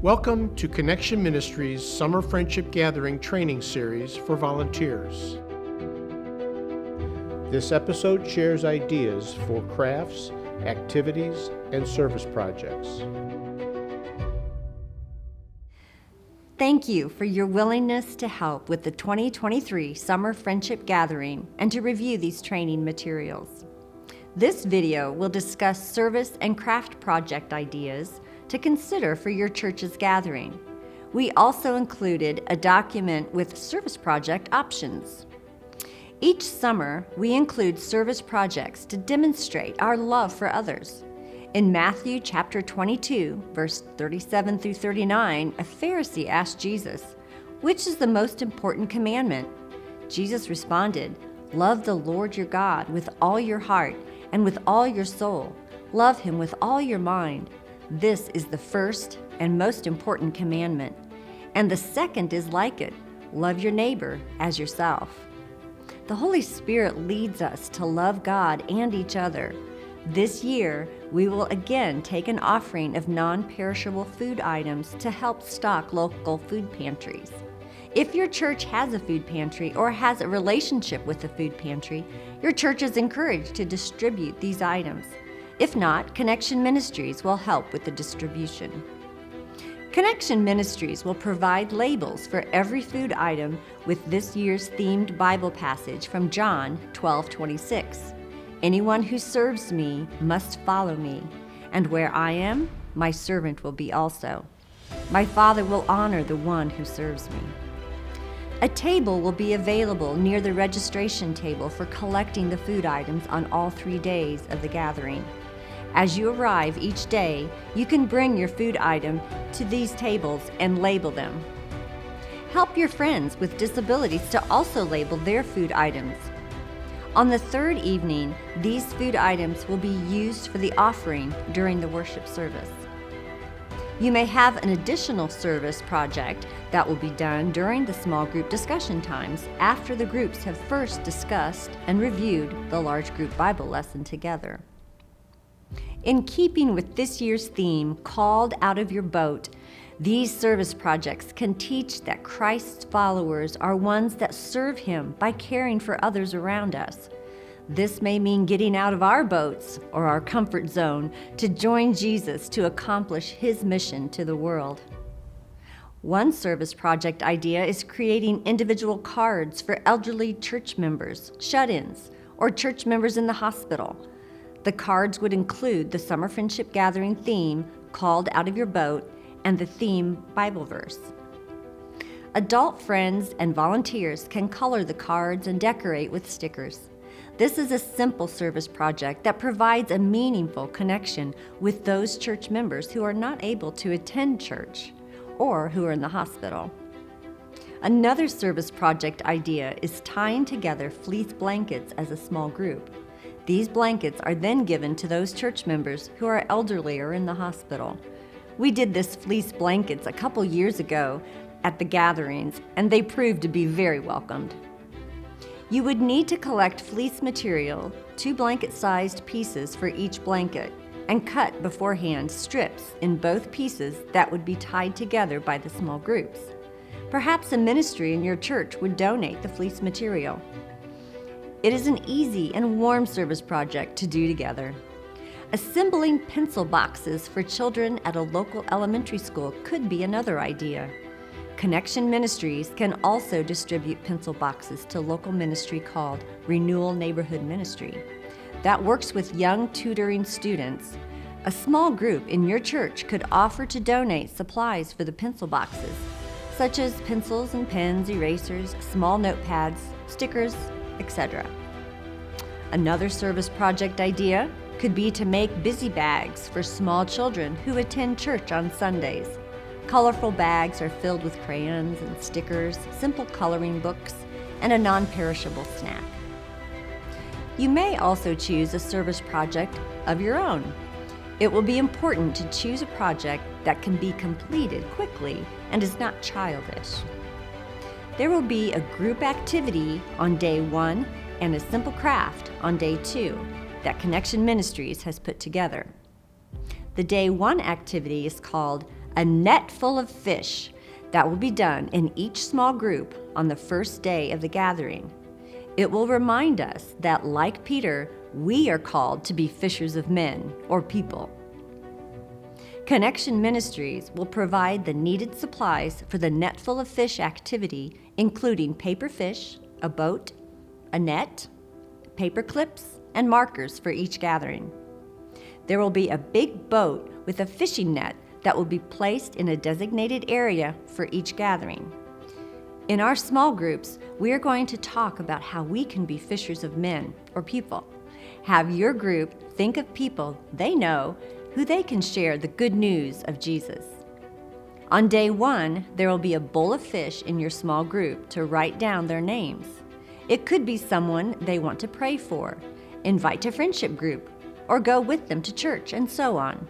Welcome to Connection Ministries Summer Friendship Gathering Training Series for volunteers. This episode shares ideas for crafts, activities, and service projects. Thank you for your willingness to help with the 2023 Summer Friendship Gathering and to review these training materials. This video will discuss service and craft project ideas to consider for your church's gathering. We also included a document with service project options. Each summer, we include service projects to demonstrate our love for others. In Matthew chapter 22, verse 37 through 39, a Pharisee asked Jesus, "Which is the most important commandment?" Jesus responded, "Love the Lord your God with all your heart and with all your soul. Love him with all your mind. This is the first and most important commandment. And the second is like it. Love your neighbor as yourself." The Holy Spirit leads us to love God and each other. This year, we will again take an offering of non-perishable food items to help stock local food pantries. If your church has a food pantry or has a relationship with a food pantry, your church is encouraged to distribute these items. If not, Connection Ministries will help with the distribution. Connection Ministries will provide labels for every food item with this year's themed Bible passage from John 12:26. "Anyone who serves me must follow me, and where I am, my servant will be also. My Father will honor the one who serves me." A table will be available near the registration table for collecting the food items on all 3 days of the gathering. As you arrive each day, you can bring your food item to these tables and label them. Help your friends with disabilities to also label their food items. On the third evening, these food items will be used for the offering during the worship service. You may have an additional service project that will be done during the small group discussion times after the groups have first discussed and reviewed the large group Bible lesson together. In keeping with this year's theme, Called Out of Your Boat, these service projects can teach that Christ's followers are ones that serve Him by caring for others around us. This may mean getting out of our boats or our comfort zone to join Jesus to accomplish His mission to the world. One service project idea is creating individual cards for elderly church members, shut-ins, or church members in the hospital. The cards would include the Summer Friendship Gathering theme, Called Out of Your Boat, and the theme Bible verse. Adult friends and volunteers can color the cards and decorate with stickers. This is a simple service project that provides a meaningful connection with those church members who are not able to attend church or who are in the hospital. Another service project idea is tying together fleece blankets as a small group. These blankets are then given to those church members who are elderly or in the hospital. We did this fleece blankets a couple years ago at the gatherings, and they proved to be very welcomed. You would need to collect fleece material, 2 blanket-sized pieces for each blanket, and cut beforehand strips in both pieces that would be tied together by the small groups. Perhaps a ministry in your church would donate the fleece material. It is an easy and warm service project to do together. Assembling pencil boxes for children at a local elementary school could be another idea. Connection Ministries can also distribute pencil boxes to local ministry called Renewal Neighborhood Ministry. That works with young tutoring students. A small group in your church could offer to donate supplies for the pencil boxes, such as pencils and pens, erasers, small notepads, stickers, etc. Another service project idea could be to make busy bags for small children who attend church on Sundays. Colorful bags are filled with crayons and stickers, simple coloring books, and a non-perishable snack. You may also choose a service project of your own. It will be important to choose a project that can be completed quickly and is not childish. There will be a group activity on day 1 and a simple craft on day 2 that Connection Ministries has put together. The day 1 activity is called a net full of fish. That will be done in each small group on the first day of the gathering. It will remind us that, like Peter, we are called to be fishers of men or people. Connection Ministries will provide the needed supplies for the net full of fish activity, including paper fish, a boat, a net, paper clips, and markers for each gathering. There will be a big boat with a fishing net that will be placed in a designated area for each gathering. In our small groups, we are going to talk about how we can be fishers of men or people. Have your group think of people they know who they can share the good news of Jesus. On day 1, there will be a bowl of fish in your small group to write down their names. It could be someone they want to pray for, invite to friendship group, or go with them to church, and so on.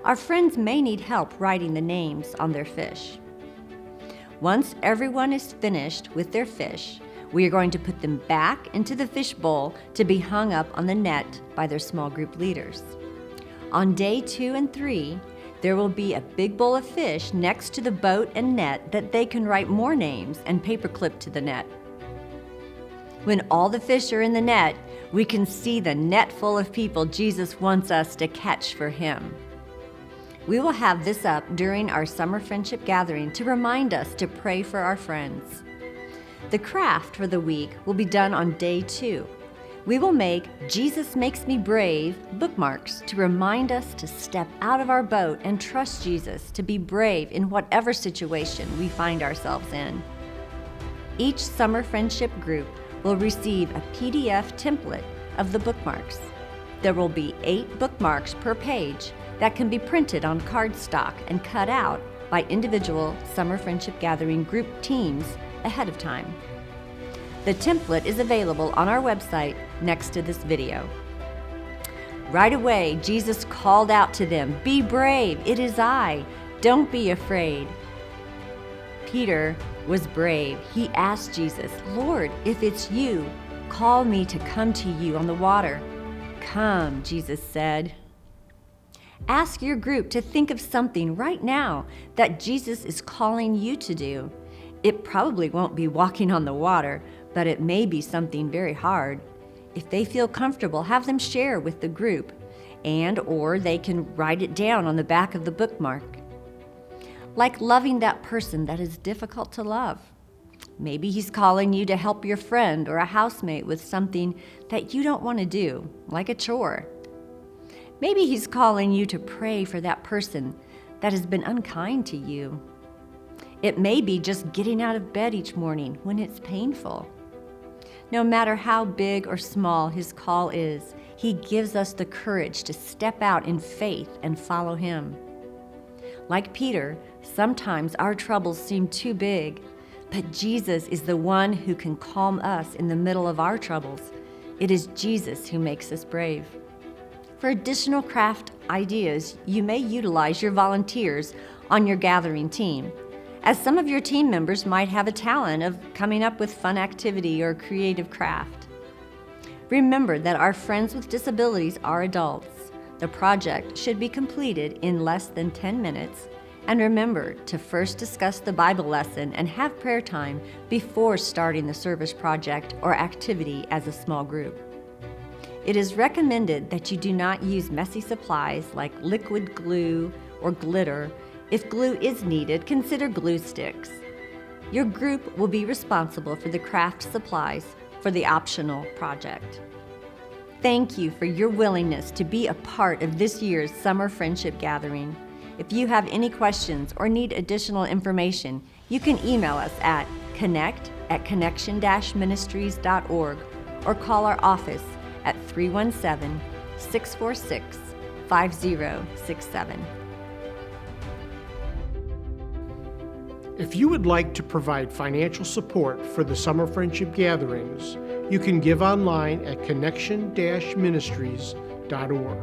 Our friends may need help writing the names on their fish. Once everyone is finished with their fish, we are going to put them back into the fish bowl to be hung up on the net by their small group leaders. On day 2 and 3, there will be a big bowl of fish next to the boat and net that they can write more names and paperclip to the net. When all the fish are in the net, we can see the net full of people Jesus wants us to catch for Him. We will have this up during our summer friendship gathering to remind us to pray for our friends. The craft for the week will be done on day 2. We will make Jesus Makes Me Brave bookmarks to remind us to step out of our boat and trust Jesus to be brave in whatever situation we find ourselves in. Each summer friendship group will receive a PDF template of the bookmarks. There will be 8 bookmarks per page that can be printed on cardstock and cut out by individual summer friendship gathering group teams ahead of time. The template is available on our website next to this video. Right away, Jesus called out to them, "Be brave, it is I. Don't be afraid." Peter was brave. He asked Jesus, "Lord, if it's you, call me to come to you on the water." "Come," Jesus said. Ask your group to think of something right now that Jesus is calling you to do. It probably won't be walking on the water, but it may be something very hard. If they feel comfortable, have them share with the group, or they can write it down on the back of the bookmark. Like loving that person that is difficult to love. Maybe he's calling you to help your friend or a housemate with something that you don't want to do, like a chore. Maybe he's calling you to pray for that person that has been unkind to you. It may be just getting out of bed each morning when it's painful. No matter how big or small his call is, he gives us the courage to step out in faith and follow him. Like Peter, sometimes our troubles seem too big, but Jesus is the one who can calm us in the middle of our troubles. It is Jesus who makes us brave. For additional craft ideas, you may utilize your volunteers on your gathering team, as some of your team members might have a talent of coming up with fun activity or creative craft. Remember that our friends with disabilities are adults. The project should be completed in less than 10 minutes, and remember to first discuss the Bible lesson and have prayer time before starting the service project or activity as a small group. It is recommended that you do not use messy supplies like liquid glue or glitter. If glue is needed, consider glue sticks. Your group will be responsible for the craft supplies for the optional project. Thank you for your willingness to be a part of this year's Summer Friendship Gathering. If you have any questions or need additional information, you can email us at connect@connection-ministries.org or call our office at 317-646-5067. If you would like to provide financial support for the Summer Friendship Gatherings, you can give online at connection-ministries.org.